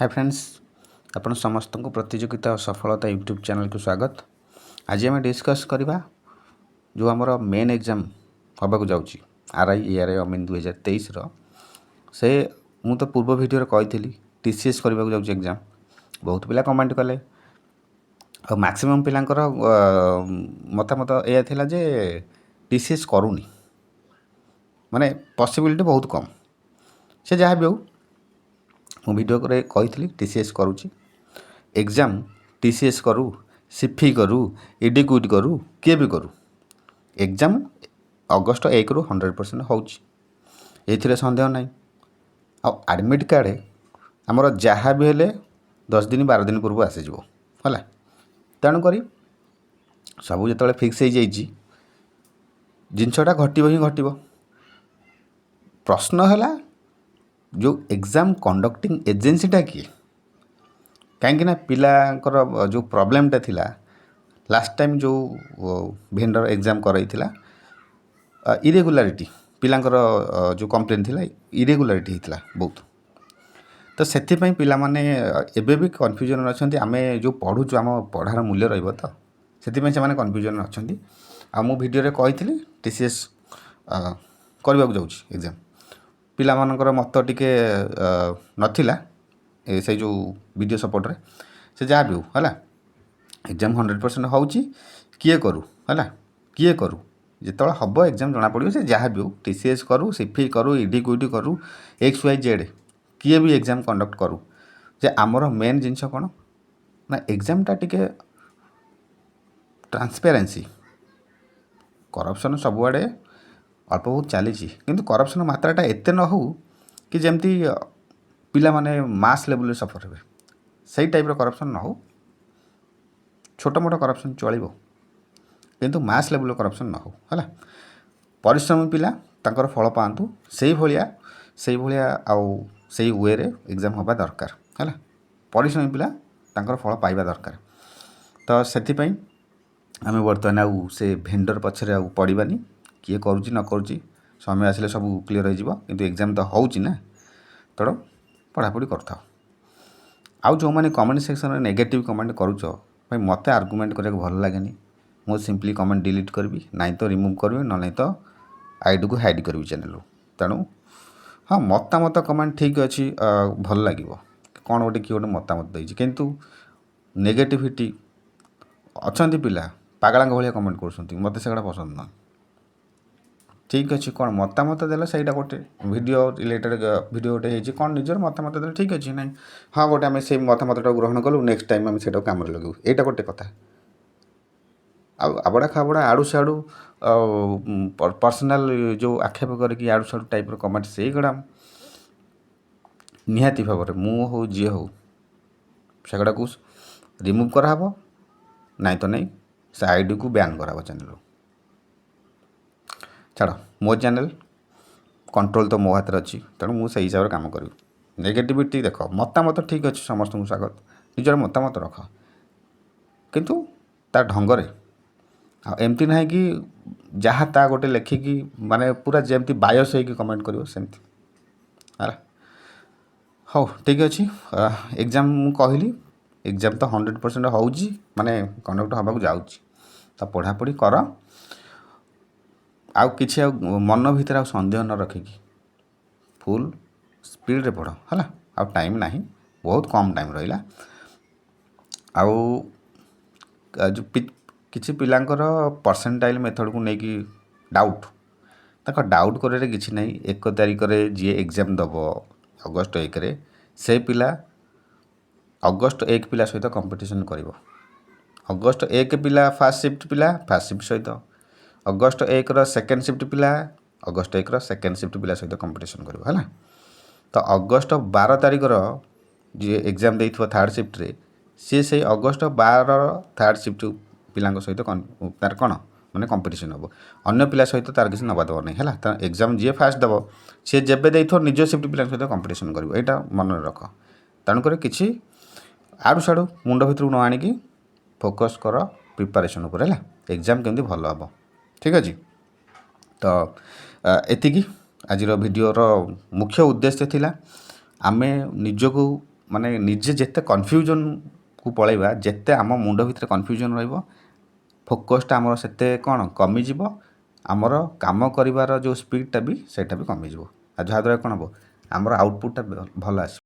Hi friends, आपण समस्त को प्रतियोगिता और सफलता यूट्यूब चैनल को स्वागत। आज आम डिस्कस करवा जो आमर मेन एग्जाम हवाक जाऊँगी आरआई एआरआई अमीन 2023 से मु तो पूर्व वीडियो कही टीसीएस करने को जाऊँगी एग्जाम। बहुत पिला कमेंट कले और मैक्सिमम पिलांकर मतामत यह थिला जे टीसीएस करूनी माने पॉसिबिलिटी बहुत कम से जहाँ भी हो मु वीडियो करे कही टीसीएस करुँची एग्जाम टीसीएस करू सिफी करू ईडी क्विट करू किए भी करू एग्जाम अगस्ट 1 रु 100% होती सन्देह ना आडमिट कार्ड आमर जहाँ भी हेले 10 दिन 12 दिन पूर्व आसीज है तेणुक सब जो फिक्स हो जिनसटा घटव ही घटव प्रश्न है जो एग्जाम कंडक्टिंग एजेंसीटा किए कहीं पिलांकर जो प्रॉब्लमटा थिला लास्ट टाइम जो भेंडर एग्जाम कराइथिला इरेगुलारिटी पिलांकर जो कंप्लेन थिला इरेगुलारिटी होता बहुत तो से पिला माने एबे भी कन्फ्यूजन अच्छा आम जो पढ़ुचु आम पढ़ार मूल्य रही तो से कन्फ्यूजन अच्छा आ मु वीडियो कही टीसीएस करने को जाऊँगी एग्जाम पिला मानकर मत टिके नथिला से जो वीडियो सपोर्ट रे से जहाँ भी हो है एग्जाम 100% होची किए करू है किए करू जिते हम एग्जाम जना पड़ो से जहाँ भी हो टीसीएस करू सिफी करू ईडी क्विटी करू एक्स वाई जेड किए भी एग्जाम कंडक्ट करू जे आमर मेन जिनस कौन ना एग्जामटा टिके ट्रांसपेरेंसी करप्शन सबुआड़े अल्प बहुत चली किंतु करप्शन मात्राटा एते न हो कि जमती पिला माने मास लेवल सफर हे से टाइप करप्शन न हो छोट मोट करप्शन चलो किंतु मास लेवल करप्शन न हो है परिश्रमी पिला तांकर फल पातु से भाया से वे रे एग्जाम हवा दरकार है परिश्रमी पिला तांकर फल पाइबा दरकार तो से आम बर्तमान आउ से भेंडर पछरे आउ पड़ानी किए करुच्ची न करुच्ची समय आसिले सब क्लीयर हो किंतु एग्जाम तो होची ना तेणु पढ़ापढ़ी कर आउ जो मैंने कमेंट सेक्शन में नेगेटिव कमेंट करुच भाई मत आर्गुमेंट करने भल लगे मु सिंपली कमेंट डिलीट करी ना तो रिमूव करी ना नहीं तो आईडी को हाइड करी चैनल तेणु हाँ मतामत कमेंट ठीक अच्छी भल लगे कौन गोटे किए गोटे मतामत देती किंतु नेगेटिविटी अच्छा पिला पागला भाया कमेंट कर मत से पसंद ना ठीक अच्छे कौन मतामत देला सहीटा गोटे वीडियो रिलेटेड वीडियो गोटे होती कौन निजर मतामत देला ठीक अच्छे ना हाँ गोटे आम से मतामतटा ग्रहण कलु नेक्स्ट टाइम आम से कम लगू यहाँ गोटे कथा आबड़ा खाबड़ा आड़ू साड़ू पर्सनाल जो आक्षेप करके आड़ू साड़ू टाइप कमेंट से गुड़ा निहाती भाव में मु हो जी हो से गुड़ा रिमूव कराब ना तो नहीं से आईडी को बैन कराब चैनल छाड़ मो चैनल कंट्रोल तो मो हाथ अच्छी तेणु मुझे हिसाब से कम करी नेगेटिविटी देख मतामत ठीक अच्छे समस्त को स्वागत निजर मतामत रख किंतु ता ढंगरे एमती ना कि जहाँ ता गोटे लेखिकी माने पूरा जमती बायस होगी कमेंट करियो सेमती है हो ठीक अच्छे एग्जाम मु कहली एग्जाम तो 100% होउची माने कंडक्ट हवा जाऊँगी तो पढ़ापढ़ी कर आउ किसी मन भीतर आ सन्देह न रखिकी फुल स्पीड रे पढ़ है आ टाइम ना बहुत कम टाइम रहा आउ जो किसी पिलांकर परसेंटाइल मेथड को लेकिन डाउट तक डाउट करे किसी ना 1 तारिख में जी एग्जाम दब अगस्ट 1 रे से पिला अगस्ट 1 पिला सहित कंपटीशन कर अगस्ट 1 पिला फास्ट शिफ्ट सहित अगस्ट 1 सेकेंड शिफ्ट पिला अगस्ट 1 सेकेंड शिफ्ट पिला सहित कंपटीशन कर है तो अगस्ट 12 तारिख जी एग्जाम दे थर्ड शिफ्ट रे सी से अगस्ट 12 थर्ड शिफ्ट पिला सहित तार कौन माने कंपटीशन हम अन्य पिला सहित तार किसी नवा दब नहीं है तो एग्जाम जी फास्ट दब सी जेबे दे निज शिफ्ट पिला सहित कंपटीशन कर यहाँ मन रख तेणुक किसी आड़ू साड़ू मुंड भर न आणिकी फोकस कर प्रिपरेशन उपर है एग्जाम केमती भल हम ठीक अच्छे तो एतिकी आज वीडियोर मुख्य उद्देश्य थिला आमे निजको ମାନେ ନିଜେ ଯେତେ କନଫ୍ୟୁଜନକୁ ପଳେଇବା, ଯେତେ ଆମ ମୁଣ୍ଡ ଭିତରେ କନଫ୍ୟୁଜନ ରହିବ, ଫୋକସ୍ଟା ଆମର ସେତେ କ'ଣ କମିଯିବ, ଆମର କାମ କରିବାର ଯେଉଁ ସ୍ପିଡ଼ଟା ବି ସେଇଟା ବି କମିଯିବ। ଆଉ ଯାହାଦ୍ୱାରା କ'ଣ ହେବ, ଆମର ଆଉଟପୁଟଟା ଭଲ ଆସିବ।